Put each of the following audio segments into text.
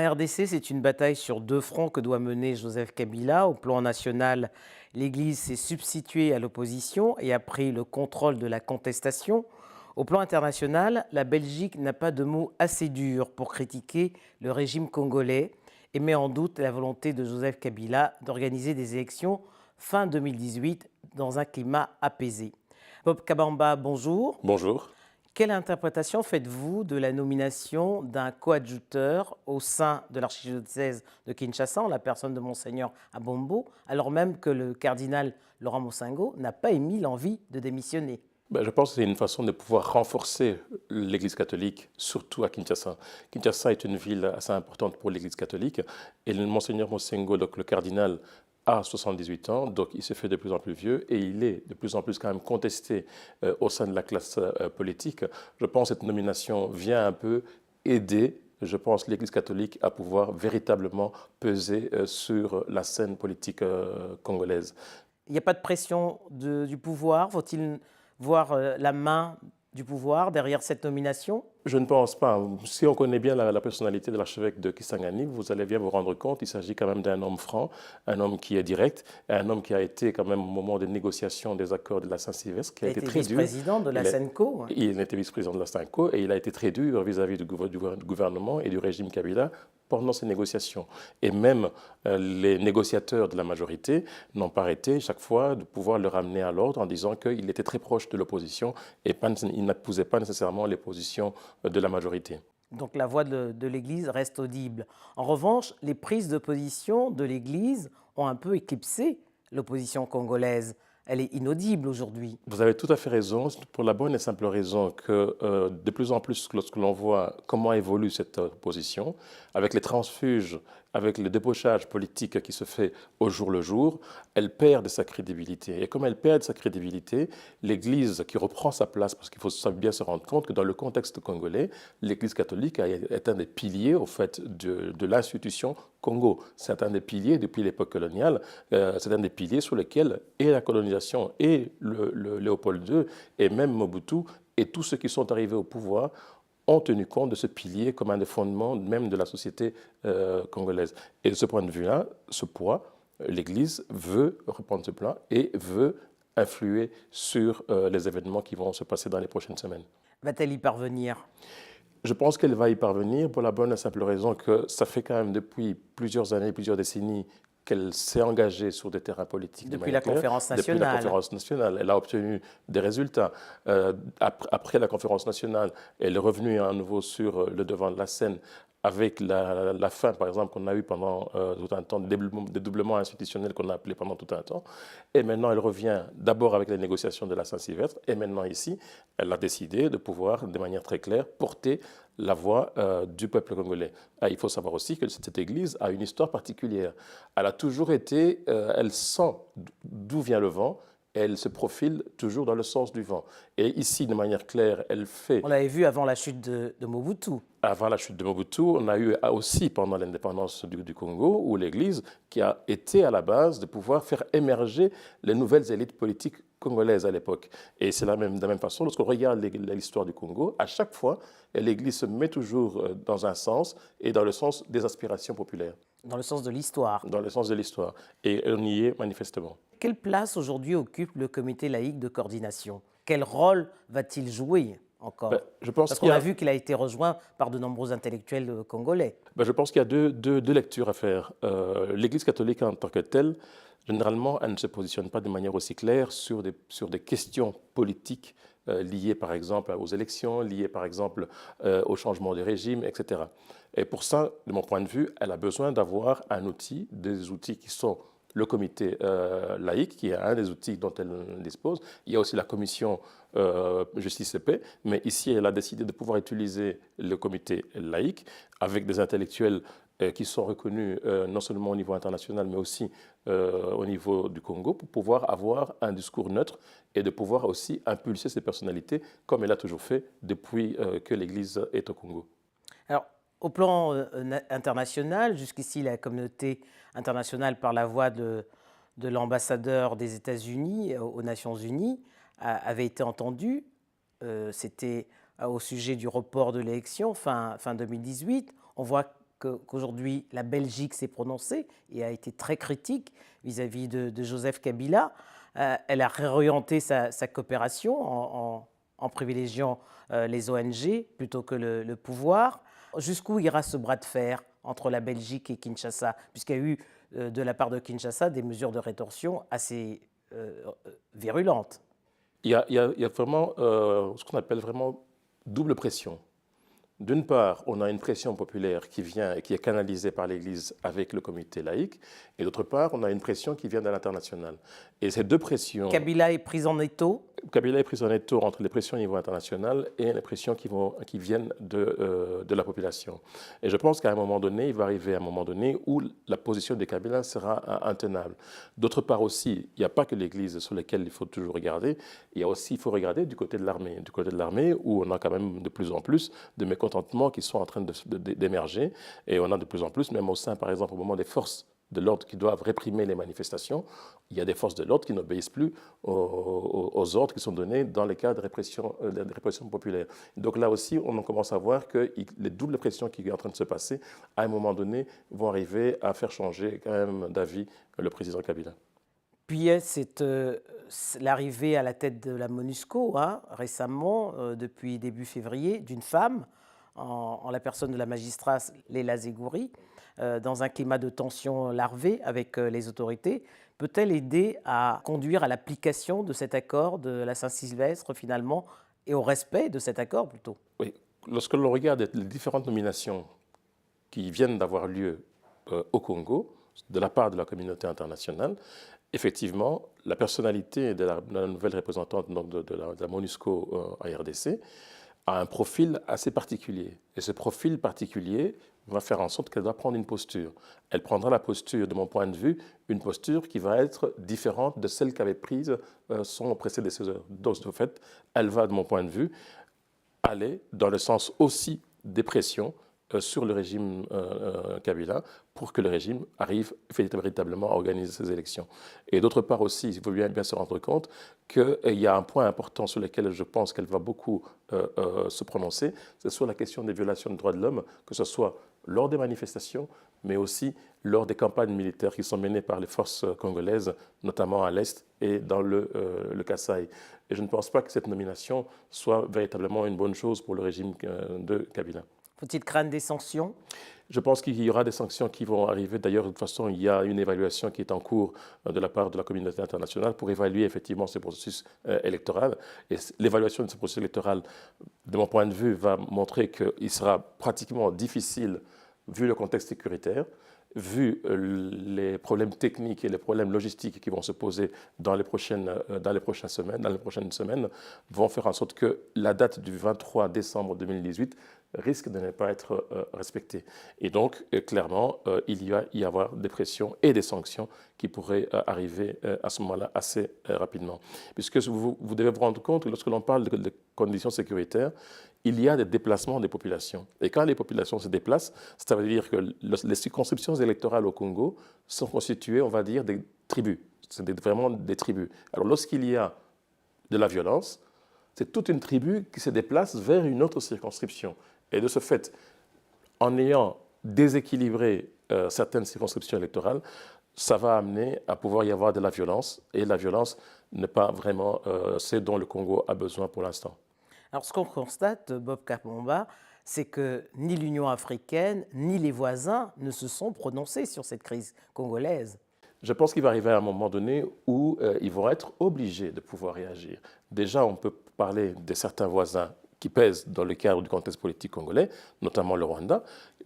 RDC, c'est une bataille sur deux fronts que doit mener Joseph Kabila. Au plan national, l'Église s'est substituée à l'opposition et a pris le contrôle de la contestation. Au plan international, la Belgique n'a pas de mots assez durs pour critiquer le régime congolais et met en doute la volonté de Joseph Kabila d'organiser des élections fin 2018 dans un climat apaisé. Bob Kabamba, bonjour. Bonjour. Quelle interprétation faites-vous de la nomination d'un coadjuteur au sein de l'archidiocèse de Kinshasa, en la personne de Monseigneur Abombo, alors même que le cardinal Laurent Moussingo n'a pas émis l'envie de démissionner? Je pense que c'est une façon de pouvoir renforcer l'Église catholique, surtout à Kinshasa. Kinshasa est une ville assez importante pour l'Église catholique et le Monseigneur Moussingo, donc le cardinal, a 78 ans, donc il se fait de plus en plus vieux et il est de plus en plus quand même contesté au sein de la classe politique. Je pense que cette nomination vient un peu aider, je pense, l'Église catholique à pouvoir véritablement peser sur la scène politique congolaise. Il n'y a pas de pression du pouvoir? Faut-il voir la main du pouvoir derrière cette nomination? Je ne pense pas. Si on connaît bien la personnalité de l'archevêque de Kisangani, vous allez bien vous rendre compte, il s'agit quand même d'un homme franc, un homme qui est direct, un homme qui a été quand même au moment des négociations des accords de la Saint-Sylvestre, qui a été très dur. Vice-président de la SENCO. Il était vice-président de la SENCO et il a été très dur vis-à-vis du gouvernement et du régime Kabila pendant ces négociations. Et même les négociateurs de la majorité n'ont pas arrêté chaque fois de pouvoir le ramener à l'ordre en disant qu'il était très proche de l'opposition et il n'épousait pas nécessairement les positions de la majorité. Donc la voix de l'Église reste audible. En revanche, les prises de position de l'Église ont un peu éclipsé l'opposition congolaise. Elle est inaudible aujourd'hui. Vous avez tout à fait raison, pour la bonne et simple raison que de plus en plus, lorsque l'on voit comment évolue cette opposition, avec les transfuges, avec le débauchage politique qui se fait au jour le jour, elle perd de sa crédibilité. Et comme elle perd de sa crédibilité, l'Église qui reprend sa place, parce qu'il faut bien se rendre compte que dans le contexte congolais, l'Église catholique est un des piliers au fait de l'institution Congo. C'est un des piliers depuis l'époque coloniale, c'est un des piliers sur lesquels et la colonisation et le Léopold II et même Mobutu et tous ceux qui sont arrivés au pouvoir ont tenu compte de ce pilier comme un des fondements même de la société congolaise. Et de ce point de vue-là, ce poids, l'Église veut reprendre ce plan et veut influer sur les événements qui vont se passer dans les prochaines semaines. Va-t-elle y parvenir? Je pense qu'elle va y parvenir pour la bonne et simple raison que ça fait quand même depuis plusieurs années, plusieurs décennies qu'elle s'est engagée sur des terrains politiques. Depuis la conférence nationale. Depuis la conférence nationale. Elle a obtenu des résultats. Après la conférence nationale, elle est revenue à nouveau sur le devant de la scène avec la fin, par exemple, qu'on a eu pendant tout un temps, dédoublement institutionnel qu'on a appelé pendant tout un temps. Et maintenant, elle revient d'abord avec les négociations de la Saint-Sylvestre. Et maintenant, ici, elle a décidé de pouvoir, de manière très claire, porter la voix du peuple congolais. Il faut savoir aussi que cette Église a une histoire particulière. Elle a toujours été, elle sent d'où vient le vent, elle se profile toujours dans le sens du vent. Et ici, de manière claire, elle fait... On l'avait vu avant la chute de Mobutu. Avant la chute de Mobutu, on a eu aussi pendant l'indépendance du Congo, où l'Église, qui a été à la base de pouvoir faire émerger les nouvelles élites politiques congolaises à l'époque. Et c'est de la même façon, lorsqu'on regarde l'histoire du Congo, à chaque fois, l'Église se met toujours dans un sens et dans le sens des aspirations populaires. Dans le sens de l'histoire. Dans le sens de l'histoire. Et on y est manifestement. Quelle place aujourd'hui occupe le comité laïque de coordination? Quel rôle va-t-il jouer encore? Parce qu'on a vu qu'il a été rejoint par de nombreux intellectuels congolais. Je pense qu'il y a deux lectures à faire. L'Église catholique en tant que telle, généralement, elle ne se positionne pas de manière aussi claire sur des questions politiques liées par exemple aux élections, liées par exemple au changement de régime, etc. Et pour ça, de mon point de vue, elle a besoin d'avoir un outil, des outils qui sont le comité laïque, qui est un des outils dont elle dispose. Il y a aussi la commission justice et paix, mais ici, elle a décidé de pouvoir utiliser le comité laïque avec des intellectuels qui sont reconnus non seulement au niveau international, mais aussi au niveau du Congo, pour pouvoir avoir un discours neutre et de pouvoir aussi impulser ces personnalités, comme elle a toujours fait depuis que l'Église est au Congo. Alors, au plan international, jusqu'ici, la communauté internationale, par la voix de l'ambassadeur des États-Unis aux Nations Unies, avait été entendue. C'était au sujet du report de l'élection fin 2018. On voit qu'aujourd'hui la Belgique s'est prononcée et a été très critique vis-à-vis de Joseph Kabila. Elle a réorienté sa coopération en privilégiant les ONG plutôt que le pouvoir. Jusqu'où ira ce bras de fer entre la Belgique et Kinshasa, puisqu'il y a eu de la part de Kinshasa des mesures de rétorsion assez virulentes? Il y a vraiment ce qu'on appelle vraiment double pression. D'une part, on a une pression populaire qui vient et qui est canalisée par l'Église avec le comité laïque, et d'autre part, on a une pression qui vient de l'international. Et ces deux pressions... Kabila est pris en étau. Kabila est pris en étau entre les pressions au niveau international et les pressions qui viennent de la population. Et je pense qu'à un moment donné, il va arriver un moment donné où la position de Kabila sera intenable. D'autre part aussi, il n'y a pas que l'Église sur laquelle il faut toujours regarder, il faut regarder du côté de l'armée. Du côté de l'armée, où on a quand même de plus en plus de mécontentements qui sont en train d'émerger, et on a de plus en plus, même au sein, par exemple, au moment des forces de l'ordre qui doivent réprimer les manifestations, il y a des forces de l'ordre qui n'obéissent plus aux ordres qui sont donnés dans les cas de répression populaire. Donc là aussi, on commence à voir que les doubles pressions qui sont en train de se passer, à un moment donné, vont arriver à faire changer quand même d'avis le président Kabila. Puis c'est l'arrivée à la tête de la MONUSCO, récemment, depuis début février, d'une femme, en la personne de la magistrate Léla Zegouri, dans un climat de tension larvée avec les autorités. Peut-elle aider à conduire à l'application de cet accord de la Saint-Sylvestre finalement, et au respect de cet accord plutôt? Oui, lorsque l'on regarde les différentes nominations qui viennent d'avoir lieu au Congo, de la part de la communauté internationale, effectivement, la personnalité de la nouvelle représentante donc de la MONUSCO en RDC a un profil assez particulier. Et ce profil particulier va faire en sorte qu'elle doit prendre une posture. Elle prendra la posture, de mon point de vue, une posture qui va être différente de celle qu'avait prise son prédécesseur. Donc, de fait, elle va, de mon point de vue, aller dans le sens aussi des pressions sur le régime Kabila pour que le régime arrive véritablement à organiser ces élections. Et d'autre part aussi, il faut bien se rendre compte qu'il y a un point important sur lequel je pense qu'elle va beaucoup se prononcer, c'est sur la question des violations des droits de l'homme, que ce soit lors des manifestations, mais aussi lors des campagnes militaires qui sont menées par les forces congolaises, notamment à l'Est et dans le Kasaï. Et je ne pense pas que cette nomination soit véritablement une bonne chose pour le régime de Kabila. Faut-il craindre des sanctions? Je pense qu'il y aura des sanctions qui vont arriver. D'ailleurs, de toute façon, il y a une évaluation qui est en cours de la part de la communauté internationale pour évaluer effectivement ce processus électoral. Et l'évaluation de ce processus électoral, de mon point de vue, va montrer qu'il sera pratiquement difficile, vu le contexte sécuritaire, vu les problèmes techniques et les problèmes logistiques qui vont se poser dans les prochaines semaines, vont faire en sorte que la date du 23 décembre 2018 risque de ne pas être respectée. Et donc, clairement, il va y avoir des pressions et des sanctions qui pourraient arriver à ce moment-là assez rapidement. Puisque vous devez vous rendre compte que lorsque l'on parle de conditions sécuritaires, il y a des déplacements des populations. Et quand les populations se déplacent, ça veut dire que les circonscriptions électorales au Congo sont constituées, on va dire, des tribus. C'est vraiment des tribus. Alors lorsqu'il y a de la violence, c'est toute une tribu qui se déplace vers une autre circonscription. Et de ce fait, en ayant déséquilibré certaines circonscriptions électorales, ça va amener à pouvoir y avoir de la violence. Et la violence n'est pas vraiment ce dont le Congo a besoin pour l'instant. Alors, ce qu'on constate, Bob Kabomba, c'est que ni l'Union africaine, ni les voisins ne se sont prononcés sur cette crise congolaise. Je pense qu'il va arriver à un moment donné où ils vont être obligés de pouvoir réagir. Déjà, on peut parler de certains voisins qui pèsent dans le cadre du contexte politique congolais, notamment le Rwanda,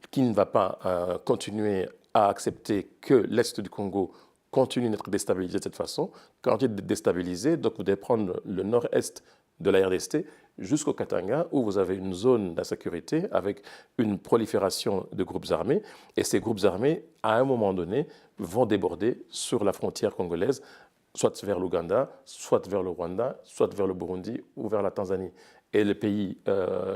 qui ne va pas continuer à accepter que l'Est du Congo continue d'être déstabilisé de cette façon. Quand il est déstabilisé, donc vous devez prendre le nord-est de la RDC jusqu'au Katanga, où vous avez une zone d'insécurité avec une prolifération de groupes armés. Et ces groupes armés, à un moment donné, vont déborder sur la frontière congolaise, soit vers l'Ouganda, soit vers le Rwanda, soit vers le Burundi ou vers la Tanzanie. Et les pays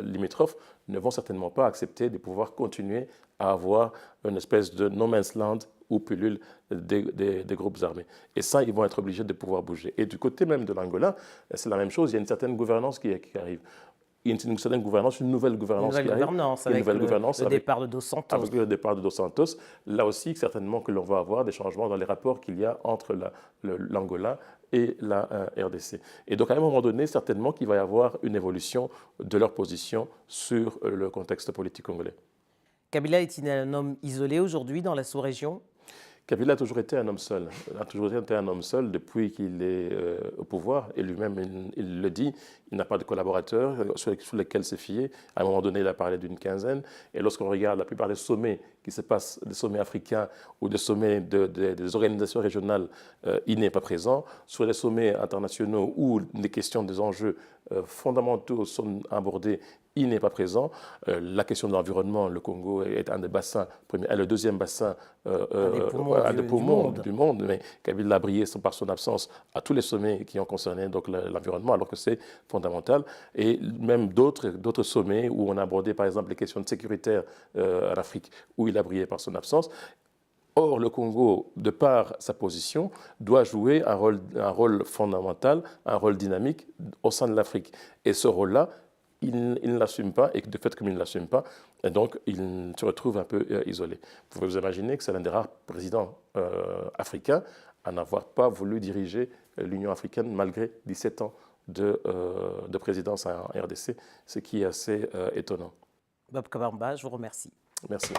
limitrophes ne vont certainement pas accepter de pouvoir continuer à avoir une espèce de no man's land où pullulent des groupes armés. Et ça, ils vont être obligés de pouvoir bouger. Et du côté même de l'Angola, c'est la même chose, il y a une certaine gouvernance qui arrive. une certaine gouvernance, une nouvelle gouvernance Une nouvelle qui arrive. gouvernance Une avec nouvelle gouvernance le départ de Dos Santos. avec le départ de Dos Santos. Là aussi, certainement que l'on va avoir des changements dans les rapports qu'il y a entre l'Angola et la RDC. Et donc, à un moment donné, certainement qu'il va y avoir une évolution de leur position sur le contexte politique congolais. Kabila est-il un homme isolé aujourd'hui dans la sous-région? Kabila a toujours été un homme seul. Il a toujours été un homme seul depuis qu'il est au pouvoir. Et lui-même, il le dit, il n'a pas de collaborateurs sur lesquels se fier. À un moment donné, il a parlé d'une quinzaine. Et lorsqu'on regarde la plupart des sommets qui se passent, des sommets africains ou des sommets des organisations régionales, il n'est pas présent. Sur les sommets internationaux où les questions des enjeux fondamentaux sont abordés, il n'est pas présent. La question de l'environnement, le Congo est un des bassins, le deuxième bassin un des poumons du monde, mais Kabila a brillé par son absence à tous les sommets qui ont concerné l'environnement, alors que c'est fondamental. Et même d'autres sommets où on a abordé par exemple les questions sécuritaires en Afrique, où il a brillé par son absence. Or, le Congo, de par sa position, doit jouer un rôle fondamental, un rôle dynamique au sein de l'Afrique. Et ce rôle-là, il ne l'assume pas, et de fait, comme il ne l'assume pas, et donc il se retrouve un peu isolé. Vous pouvez vous imaginer que c'est l'un des rares présidents africains à n'avoir pas voulu diriger l'Union africaine malgré 17 ans de présidence en RDC, ce qui est assez étonnant. Bob Kabamba, je vous remercie. Merci.